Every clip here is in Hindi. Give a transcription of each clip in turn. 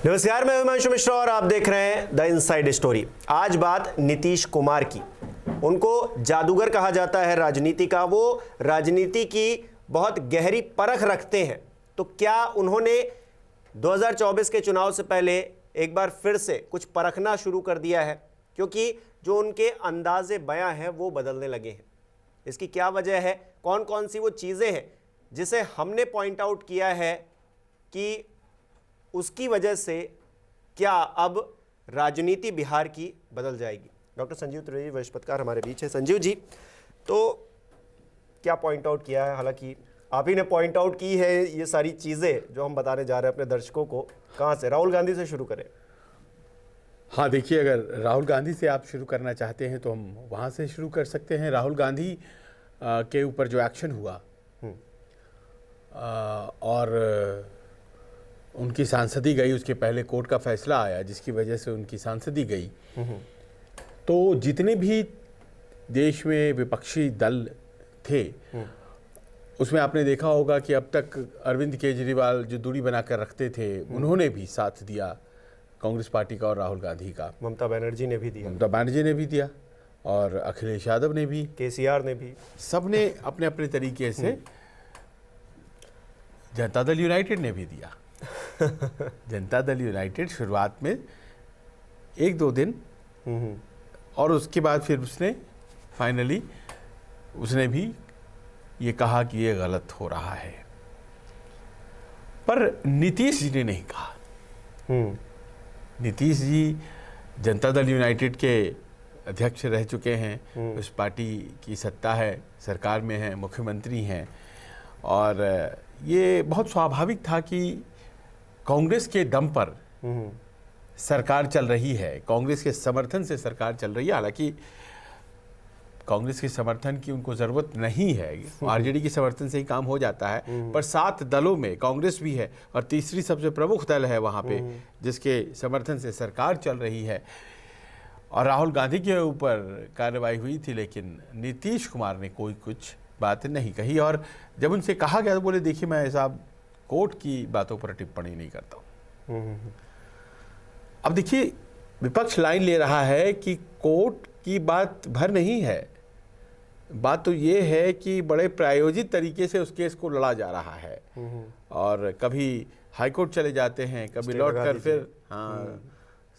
नमस्कार, मैं हिमांशु मिश्रा और आप देख रहे हैं द इनसाइड स्टोरी। आज बात नीतीश कुमार की। उनको जादूगर कहा जाता है राजनीति का। वो राजनीति की बहुत गहरी परख रखते हैं। तो क्या उन्होंने 2024 के चुनाव से पहले एक बार फिर से कुछ परखना शुरू कर दिया है? क्योंकि जो उनके अंदाजे बयां हैं वो बदलने लगे हैं। इसकी क्या वजह है? कौन कौन सी वो चीज़ें हैं जिसे हमने पॉइंट आउट किया है कि उसकी वजह से क्या अब राजनीति बिहार की बदल जाएगी? डॉक्टर संजीव त्रिवेदी वरिष्ठ पत्रकार हमारे बीच है। संजीव जी, तो क्या पॉइंट आउट किया है? हालांकि आप ही ने पॉइंट आउट की है ये सारी चीज़ें जो हम बताने जा रहे हैं अपने दर्शकों को। कहाँ से? राहुल गांधी से शुरू करें। हाँ, देखिए, अगर राहुल गांधी से आप शुरू करना चाहते हैं तो हम वहाँ से शुरू कर सकते हैं। राहुल गांधी के ऊपर जो एक्शन हुआ और उनकी सांसदी गई, उसके पहले कोर्ट का फैसला आया जिसकी वजह से उनकी सांसदी गई। तो जितने भी देश में विपक्षी दल थे उसमें आपने देखा होगा कि अब तक अरविंद केजरीवाल जो दूरी बनाकर रखते थे उन्होंने भी साथ दिया कांग्रेस पार्टी का और राहुल गांधी का। ममता बनर्जी ने भी दिया, ममता बनर्जी ने भी दिया और अखिलेश यादव ने भी, केसीआर ने भी, सब ने अपने अपने तरीके से। जनता दल यूनाइटेड ने भी दिया। जनता दल यूनाइटेड शुरुआत में एक दो दिन और उसके बाद फिर उसने फाइनली उसने भी ये कहा कि ये गलत हो रहा है। पर नीतीश जी ने नहीं कहा। नीतीश जी जनता दल यूनाइटेड के अध्यक्ष रह चुके हैं। उस पार्टी की सत्ता है, सरकार में है, मुख्यमंत्री हैं और ये बहुत स्वाभाविक था कि कांग्रेस के दम पर सरकार चल रही है, कांग्रेस के समर्थन से सरकार चल रही है। हालांकि कांग्रेस के समर्थन की उनको ज़रूरत नहीं है, आरजेडी के समर्थन से ही काम हो जाता है। पर 7 दलों में कांग्रेस भी है और तीसरी सबसे प्रमुख दल है वहाँ पे जिसके समर्थन से सरकार चल रही है। और राहुल गांधी के ऊपर कार्रवाई हुई थी लेकिन नीतीश कुमार ने कोई कुछ बात नहीं कही। और जब उनसे कहा गया तो बोले, देखिए, मैं साहब कोर्ट की बातों पर टिप्पणी नहीं करता हूँ। अब देखिए, विपक्ष लाइन ले रहा है कि कोर्ट की बात भर नहीं है। बात तो ये है कि बड़े प्रायोजित तरीके से उस केस को लड़ा जा रहा है और कभी हाईकोर्ट चले जाते हैं, कभी लौट कर फिर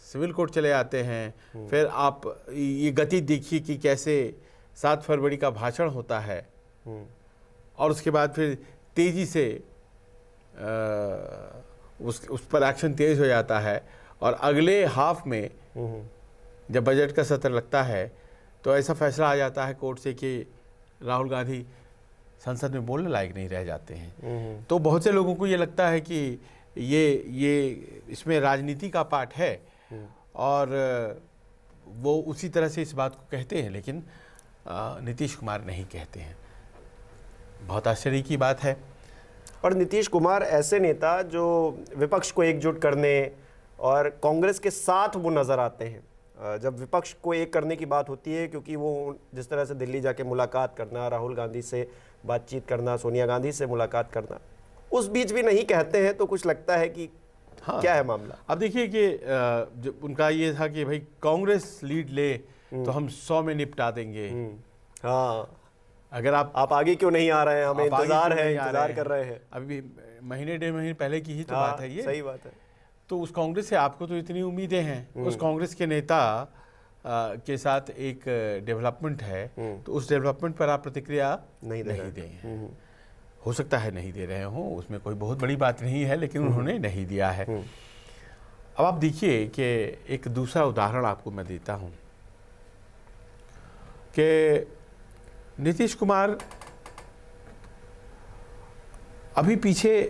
सिविल कोर्ट चले आते हैं। फिर आप ये गति देखिए कि कैसे 7 फरवरी का भाषण होता है और उसके बाद फिर तेजी से उस पर एक्शन तेज हो जाता है और अगले हाफ में जब बजट का सत्र लगता है तो ऐसा फैसला आ जाता है कोर्ट से कि राहुल गांधी संसद में बोलने लायक नहीं रह जाते हैं। तो बहुत से लोगों को ये लगता है कि ये इसमें राजनीति का पार्ट है और वो उसी तरह से इस बात को कहते हैं, लेकिन नीतीश कुमार नहीं कहते हैं। बहुत आश्चर्य की बात है। और नीतीश कुमार ऐसे नेता जो विपक्ष को एकजुट करने और कांग्रेस के साथ वो नज़र आते हैं जब विपक्ष को एक करने की बात होती है। क्योंकि वो जिस तरह से दिल्ली जाके मुलाकात करना, राहुल गांधी से बातचीत करना, सोनिया गांधी से मुलाकात करना, उस बीच भी नहीं कहते हैं तो कुछ लगता है कि हाँ, क्या है मामला? अब देखिए कि जो उनका ये था कि भाई कांग्रेस लीड ले तो हम 100 में निपटा देंगे। हाँ, अगर आप आगे क्यों नहीं आ रहे हैं? हमें इंतजार कर रहे हैं। अभी महीने 1.5 महीने पहले की ही तो बात है ये। सही बात है। तो उस कांग्रेस से आपको तो इतनी उम्मीदें हैं, उस कांग्रेस के नेता के साथ एक डेवलपमेंट है तो उस डेवलपमेंट पर आप प्रतिक्रिया नहीं दें। हो सकता है नहीं दे रहे हों, उसमें कोई बहुत बड़ी बात नहीं है, लेकिन उन्होंने नहीं दिया है। अब आप देखिए कि एक दूसरा उदाहरण आपको मैं देता हूं कि नीतीश कुमार अभी पीछे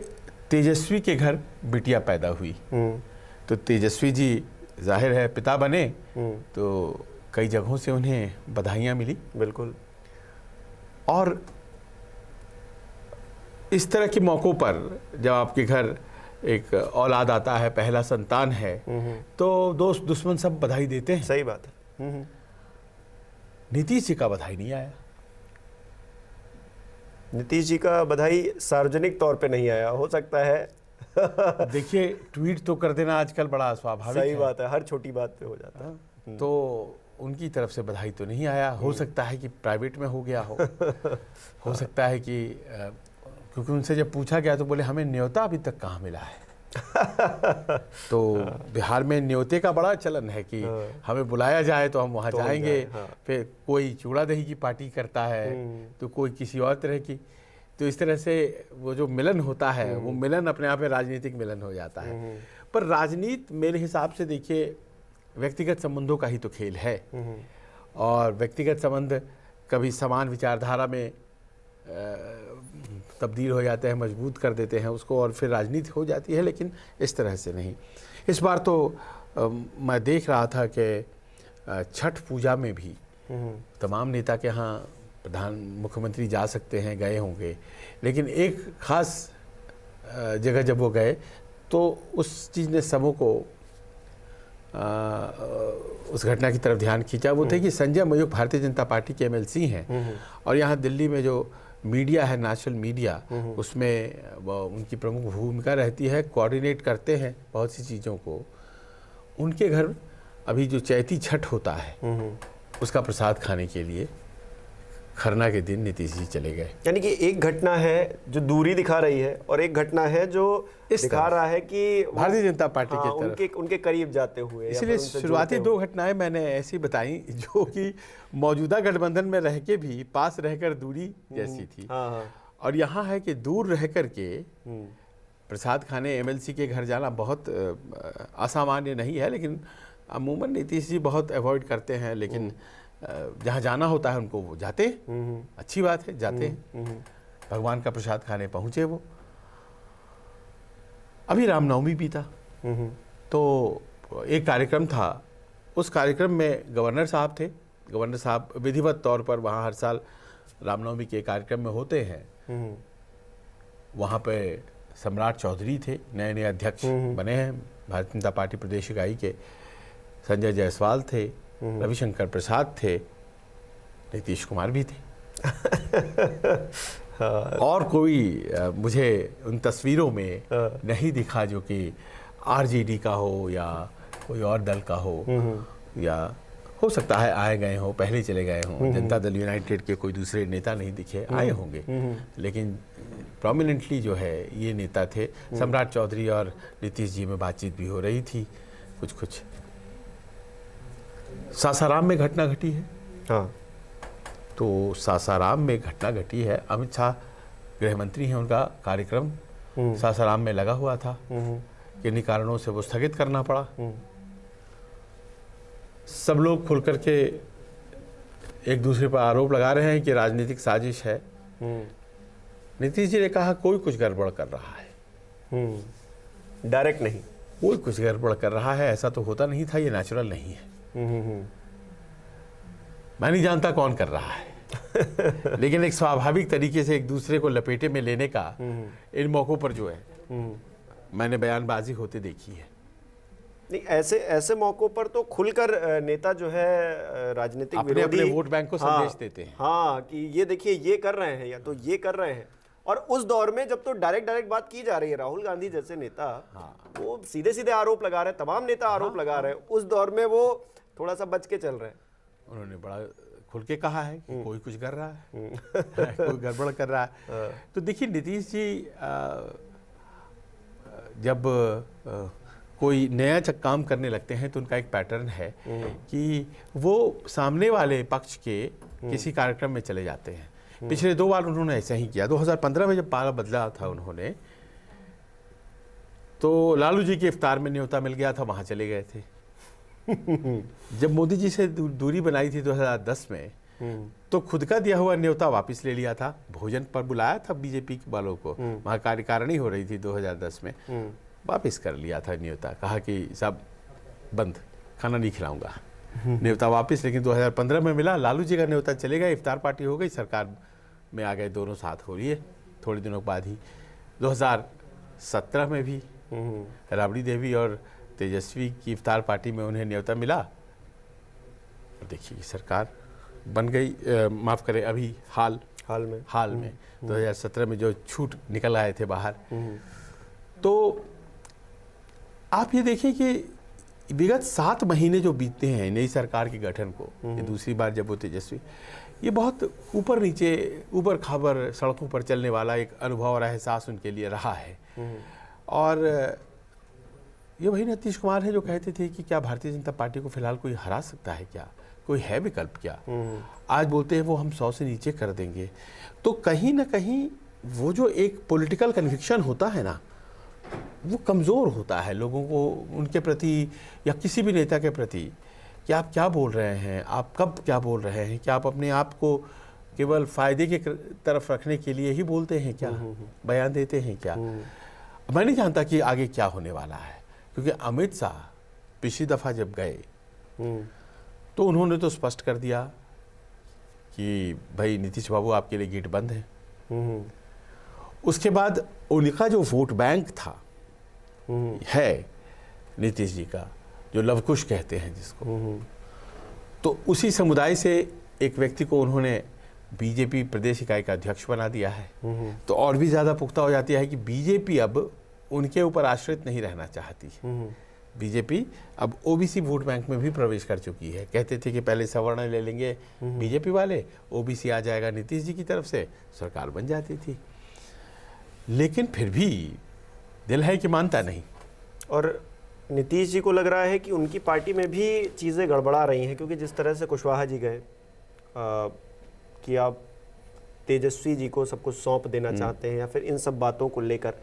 तेजस्वी के घर बिटिया पैदा हुई तो तेजस्वी जी जाहिर है पिता बने तो कई जगहों से उन्हें बधाइयाँ मिली। बिल्कुल। और इस तरह के मौक़ों पर जब आपके घर एक औलाद आता है, पहला संतान है, तो दोस्त दुश्मन सब बधाई देते हैं। सही बात है। नीतीश जी का बधाई नहीं आया। नीतीश जी का बधाई सार्वजनिक तौर पे नहीं आया। हो सकता है देखिए, ट्वीट तो कर देना आजकल बड़ा स्वाभाविक सही है। बात है, हर छोटी बात पे हो जाता है। तो उनकी तरफ से बधाई तो नहीं आया, हो सकता है कि प्राइवेट में हो गया हो सकता है कि क्योंकि उनसे जब पूछा गया तो बोले हमें न्योता अभी तक कहाँ मिला है। तो बिहार में न्योते का बड़ा चलन है कि हमें बुलाया जाए तो हम वहाँ तो हम जाएंगे। जाएं, हाँ। फिर कोई चूड़ा दही की पार्टी करता है तो कोई किसी और तरह की। तो इस तरह से वो जो मिलन होता है वो मिलन अपने आप में राजनीतिक मिलन हो जाता है। पर राजनीति मेरे हिसाब से देखिए व्यक्तिगत संबंधों का ही तो खेल है, और व्यक्तिगत संबंध कभी समान विचारधारा में तब्दील हो जाते हैं, मजबूत कर देते हैं उसको, और फिर राजनीति हो जाती है। लेकिन इस तरह से नहीं। इस बार तो मैं देख रहा था कि छठ पूजा में भी तमाम नेता के यहाँ प्रधान मुख्यमंत्री जा सकते हैं, गए होंगे, लेकिन एक खास जगह जब वो गए तो उस चीज़ ने सबों को उस घटना की तरफ ध्यान खींचा। वो थे कि संजय मयूख भारतीय जनता पार्टी के एमएलसी हैं, और यहाँ दिल्ली में जो मीडिया है, नेशनल मीडिया, उसमें उनकी प्रमुख भूमिका रहती है, कोऑर्डिनेट करते हैं बहुत सी चीज़ों को। उनके घर अभी जो चैती छठ होता है उसका प्रसाद खाने के लिए खरना के दिन नीतीश जी चले गए। यानी कि एक घटना है जो दूरी दिखा रही है और एक घटना है जो दिखा रहा है कि भारतीय जनता पार्टी की तरफ उनके करीब जाते हुए। इसलिए शुरुआती दो घटनाएं मैंने ऐसी बताई जो कि मौजूदा गठबंधन में रह के भी पास रहकर दूरी जैसी थी। और यहाँ है कि दूर रह कर के प्रसाद खाने एमएलसी के घर जाना बहुत असामान्य नहीं है, लेकिन अमूमन नीतीश जी बहुत अवॉइड करते हैं। लेकिन जहाँ जाना होता है उनको वो जाते हैं, अच्छी बात है, जाते हैं। भगवान का प्रसाद खाने पहुँचे वो। अभी रामनवमी भी था, तो एक कार्यक्रम था। उस कार्यक्रम में गवर्नर साहब थे। गवर्नर साहब विधिवत तौर पर वहाँ हर साल रामनवमी के कार्यक्रम में होते हैं। वहाँ पे सम्राट चौधरी थे, नए नए अध्यक्ष बने हैं भारतीय जनता पार्टी प्रदेश इकाई के। संजय जायसवाल थे, रविशंकर प्रसाद थे, नीतीश कुमार भी थे। और कोई मुझे उन तस्वीरों में नहीं दिखा जो कि आरजेडी का हो या कोई और दल का हो, या हो सकता है आए गए हो, पहले चले गए हों। जनता दल यूनाइटेड के कोई दूसरे नेता नहीं दिखे, आए होंगे, लेकिन प्रोमिनेंटली जो है ये नेता थे। सम्राट चौधरी और नीतीश जी में बातचीत भी हो रही थी कुछ। सासाराम में घटना घटी है। हाँ, तो सासाराम में घटना घटी है। अमित शाह गृह मंत्री हैं, उनका कार्यक्रम सासाराम में लगा हुआ था, किन्हीं कारणों से वो स्थगित करना पड़ा। सब लोग खुल करके एक दूसरे पर आरोप लगा रहे हैं कि राजनीतिक साजिश है। नीतीश जी ने कहा कोई कुछ गड़बड़ कर रहा है। डायरेक्ट नहीं, कोई कुछ गड़बड़ कर रहा है, ऐसा तो होता नहीं था, ये नेचुरल नहीं है। मैं नहीं जानता कौन कर रहा है लेकिन एक स्वाभाविक तरीके से एक दूसरे को लपेटे में लेने का इन मौकों पर जो है मैंने बयानबाजी होते देखी है। नहीं, ऐसे मौकों पर तो खुलकर नेता जो है राजनीतिक अपने विरोधी वोट बैंक को संदेश देते हैं। हाँ, कि ये देखिए ये कर रहे हैं या तो ये कर रहे हैं। और उस दौर में जब तो डायरेक्ट बात की जा रही है, राहुल गांधी जैसे नेता वो सीधे सीधे आरोप लगा रहे हैं, तमाम नेता आरोप लगा रहे हैं। उस दौर में वो थोड़ा सा बच के चल रहे हैं। उन्होंने बड़ा खुल के कहा है कि कोई कुछ कर रहा है कोई गड़बड़ कर रहा है। तो देखिए नीतीश जी जब कोई नया काम करने लगते हैं तो उनका एक पैटर्न है कि वो सामने वाले पक्ष के किसी कार्यक्रम में चले जाते हैं। पिछले 2 बार उन्होंने ऐसा ही किया। 2015 में जब पाला बदला था उन्होंने, तो लालू जी के इफ्तार में न्योता मिल गया था, वहाँ चले गए थे। जब मोदी जी से दूरी बनाई थी 2010 में, तो खुद का दिया हुआ न्योता वापस ले लिया था। भोजन पर बुलाया था बीजेपी वालों को, वहाँ कार्यकारिणी हो रही थी 2010 में, वापस कर लिया था न्योता। कहा कि सब बंद, खाना नहीं खिलाऊंगा, न्योता वापस। लेकिन 2015 में मिला, लालू जी का न्योता चले गए, इफ्तार पार्टी हो गई, सरकार में आ गए, दोनों साथ हो रही है थोड़े दिनों बाद ही। 2017 में भी राबड़ी देवी और तेजस्वी की इफ्तार पार्टी में उन्हें न्योता मिला। देखिए सरकार बन गई। माफ़ करें, अभी हाल में 2017 में जो छूट निकल आए थे बाहर, तो आप ये देखिए कि विगत 7 महीने जो बीतते हैं नई सरकार के गठन को, ये दूसरी बार जब वो तेजस्वी, ये बहुत ऊपर नीचे ऊपर खाबर सड़कों पर चलने वाला एक अनुभव और एहसास उनके लिए रहा है। और ये वही नीतीश कुमार है जो कहते थे कि क्या भारतीय जनता पार्टी को फिलहाल कोई हरा सकता है, क्या कोई है विकल्प क्या। आज बोलते हैं वो हम 100 से नीचे कर देंगे। तो कहीं ना कहीं वो जो एक पॉलिटिकल कन्विक्शन होता है ना, वो कमज़ोर होता है लोगों को उनके प्रति या किसी भी नेता के प्रति, कि आप क्या बोल रहे हैं, आप कब क्या बोल रहे हैं, कि आप अपने आप को केवल फ़ायदे की तरफ रखने के लिए ही बोलते हैं क्या, बयान देते हैं क्या। मैं नहीं जानता कि आगे क्या होने वाला है, क्योंकि अमित शाह पिछली दफ़ा जब गए तो उन्होंने तो स्पष्ट कर दिया कि भाई नीतीश बाबू आपके लिए गेट बंद है। उसके बाद उनका जो वोट बैंक था है नीतीश जी का, जो लवकुश कहते हैं जिसको, तो उसी समुदाय से एक व्यक्ति को उन्होंने बीजेपी प्रदेश इकाई का अध्यक्ष बना दिया है। तो और भी ज़्यादा पुख्ता हो जाती है कि बीजेपी अब उनके ऊपर आश्रित नहीं रहना चाहती। बीजेपी अब ओबीसी वोट बैंक में भी प्रवेश कर चुकी है। कहते थे कि पहले सवर्ण ले लेंगे बीजेपी वाले, ओबीसी आ जाएगा नीतीश जी की तरफ से, सरकार बन जाती थी। लेकिन फिर भी दिल है कि मानता नहीं। और नीतीश जी को लग रहा है कि उनकी पार्टी में भी चीज़ें गड़बड़ा रही हैं, क्योंकि जिस तरह से कुशवाहा जी गए कि आप तेजस्वी जी को सब कुछ सौंप देना चाहते हैं, या फिर इन सब बातों को लेकर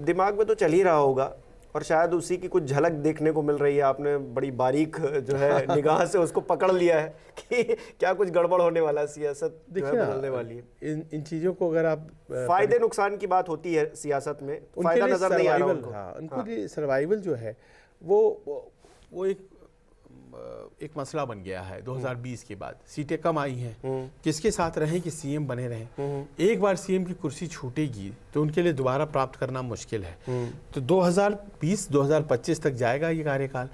दिमाग में तो चल ही रहा होगा, और शायद उसी की कुछ झलक देखने को मिल रही है। आपने बड़ी बारीक जो है निगाह से उसको पकड़ लिया है कि क्या कुछ गड़बड़ होने वाला है, सियासत जो है बदलने वाली है। इन चीज़ों को अगर आप फायदे नुकसान की बात होती है सियासत में, फायदा नजर नहीं आ रहा उनको। उनको लिए सर्वाइवल जो है वो एक मसला बन गया है। 2020 के बाद सीटें कम आई हैं, किसके साथ रहें कि सीएम बने रहें। एक बार सीएम की कुर्सी छूटेगी तो उनके लिए दोबारा प्राप्त करना मुश्किल है। तो 2020-2025 तक जाएगा ये कार्यकाल।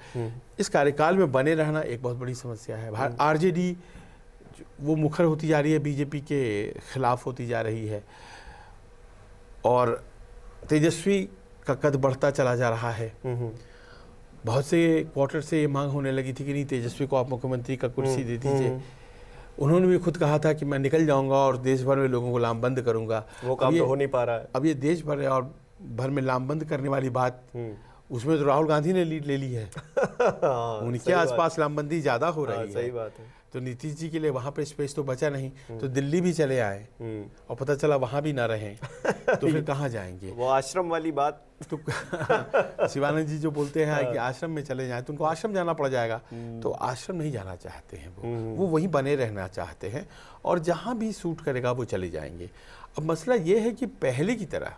इस कार्यकाल में बने रहना एक बहुत बड़ी समस्या है। आरजेडी वो मुखर होती जा रही है, बीजेपी के खिलाफ होती जा रही है, और तेजस्वी का कद बढ़ता चला जा रहा है। बहुत से क्वार्टर से ये मांग होने लगी थी कि नहीं, तेजस्वी को आप मुख्यमंत्री का कुर्सी दे दीजिए। उन्होंने भी खुद कहा था कि मैं निकल जाऊंगा और देश भर में लोगों को लामबंद करूंगा। वो काम तो हो नहीं पा रहा है। अब ये देश भर में लामबंद करने वाली बात, उसमें तो राहुल गांधी ने लीड ले ली है। उनके आसपास लामबंदी ज्यादा हो रही है। सही बात है। तो नीतीश जी के लिए वहां पे स्पेस तो बचा नहीं, तो दिल्ली भी चले आए और पता चला वहां भी ना रहें तो फिर कहाँ जाएंगे। वो आश्रम वाली बात तो शिवानंद जी जो बोलते हैं कि आश्रम में चले जाएं तो उनको आश्रम जाना पड़ जाएगा। तो आश्रम नहीं जाना चाहते हैं वो वहीं बने रहना चाहते हैं, और जहां भी सूट करेगा वो चले जाएंगे। अब मसला ये है कि पहले की तरह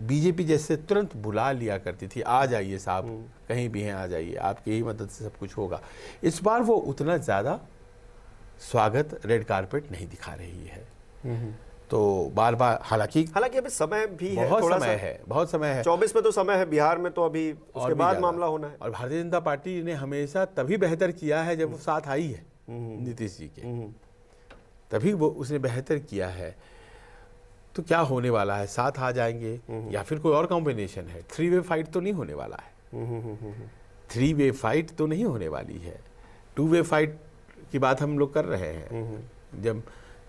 बीजेपी जैसे तुरंत बुला लिया करती थी, आ जाइए साहब, कहीं भी हैं आ जाइए, आपकी ही मदद से सब कुछ होगा। इस बार वो उतना ज़्यादा स्वागत रेड कारपेट नहीं दिखा रही है। तो बार बार हालांकि अभी समय भी है, बहुत समय है। 24 में तो समय है, बिहार में तो अभी उसके बाद मामला होना है। और भारतीय जनता पार्टी ने हमेशा तभी बेहतर किया है जब वो साथ आई है नीतीश जी के, तभी वो उसने बेहतर किया है। तो क्या होने वाला है, साथ आ जाएंगे या फिर कोई और कॉम्बिनेशन है। 3 वे फाइट तो नहीं होने वाला है। 3 वे फाइट तो नहीं होने वाली है। 2 वे फाइट की बात हम लोग कर रहे हैं। जब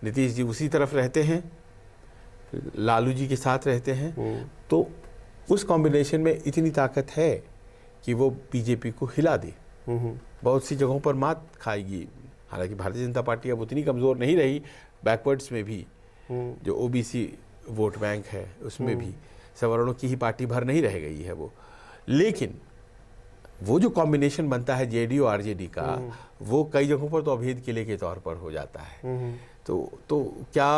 नीतीश जी उसी तरफ रहते हैं, लालू जी के साथ रहते हैं, तो उस कॉम्बिनेशन में इतनी ताकत है कि वो बीजेपी को हिला दे, बहुत सी जगहों पर मात खाएगी। हालांकि भारतीय जनता पार्टी अब उतनी कमज़ोर नहीं रही, बैकवर्ड्स में भी जो ओबीसी वोट बैंक है उसमें भी सवर्णों की ही पार्टी भर नहीं रह गई है वो। लेकिन वो जो कॉम्बिनेशन बनता है जेडीयू आरजेडी का, वो कई जगहों पर तो अभेद किले के तौर पर हो जाता है। तो क्या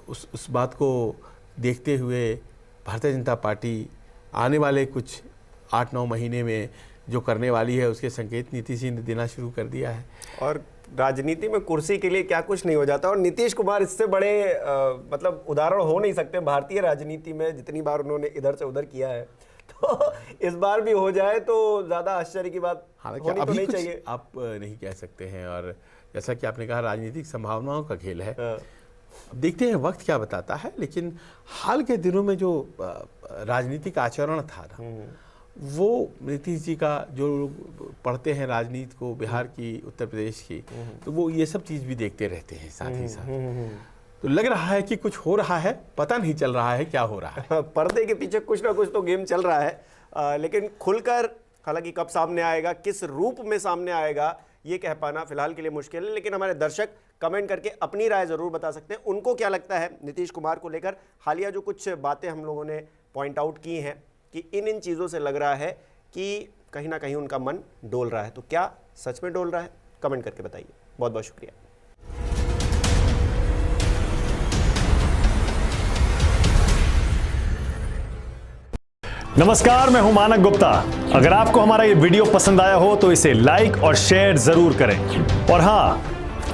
उस बात को देखते हुए भारतीय जनता पार्टी आने वाले कुछ 8-9 महीने में जो करने वाली है उसके संकेत नीतीश जी ने देना शुरू कर दिया है। और राजनीति में कुर्सी के लिए क्या कुछ नहीं हो जाता, और नीतीश कुमार इससे बड़े मतलब उदाहरण हो नहीं सकते भारतीय राजनीति में। जितनी बार उन्होंने इधर से उधर किया है, तो इस बार भी हो जाए तो ज़्यादा आश्चर्य की बात होनी तो नहीं चाहिए। आप नहीं कह सकते हैं। और जैसा कि आपने कहा राजनीतिक संभावनाओं का खेल है, अब देखते हैं वक्त क्या बताता है, लेकिन हाल के दिनों में जो राजनीतिक आचरण था ना, वो नीतीश जी का, जो लोग पढ़ते हैं राजनीति को बिहार की, उत्तर प्रदेश की, तो वो ये सब चीज़ भी देखते रहते हैं साथ ही साथ। तो लग रहा है कि कुछ हो रहा है, पता नहीं चल रहा है क्या हो रहा है। पर्दे के पीछे कुछ ना कुछ तो गेम चल रहा है, लेकिन खुलकर हालांकि कब सामने आएगा, किस रूप में सामने आएगा, ये कह पाना फिलहाल के लिए मुश्किल है। लेकिन हमारे दर्शक कमेंट करके अपनी राय ज़रूर बता सकते हैं, उनको क्या लगता है नीतीश कुमार को लेकर। हालिया जो कुछ बातें हम लोगों ने पॉइंट आउट की हैं कि इन चीज़ों से लग रहा है कि कहीं ना कहीं उनका मन डोल रहा है, तो क्या सच में डोल रहा है? कमेंट करके बताइए। बहुत बहुत शुक्रिया। नमस्कार, मैं हूं मानक गुप्ता। अगर आपको हमारा ये वीडियो पसंद आया हो तो इसे लाइक और शेयर जरूर करें, और हां,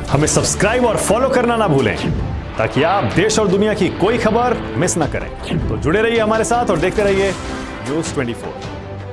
हमें सब्सक्राइब और फॉलो करना ना भूलें ताकि आप देश और दुनिया की कोई खबर मिस ना करें। तो जुड़े रहिए हमारे साथ और देखते रहिए न्यूज़ 24।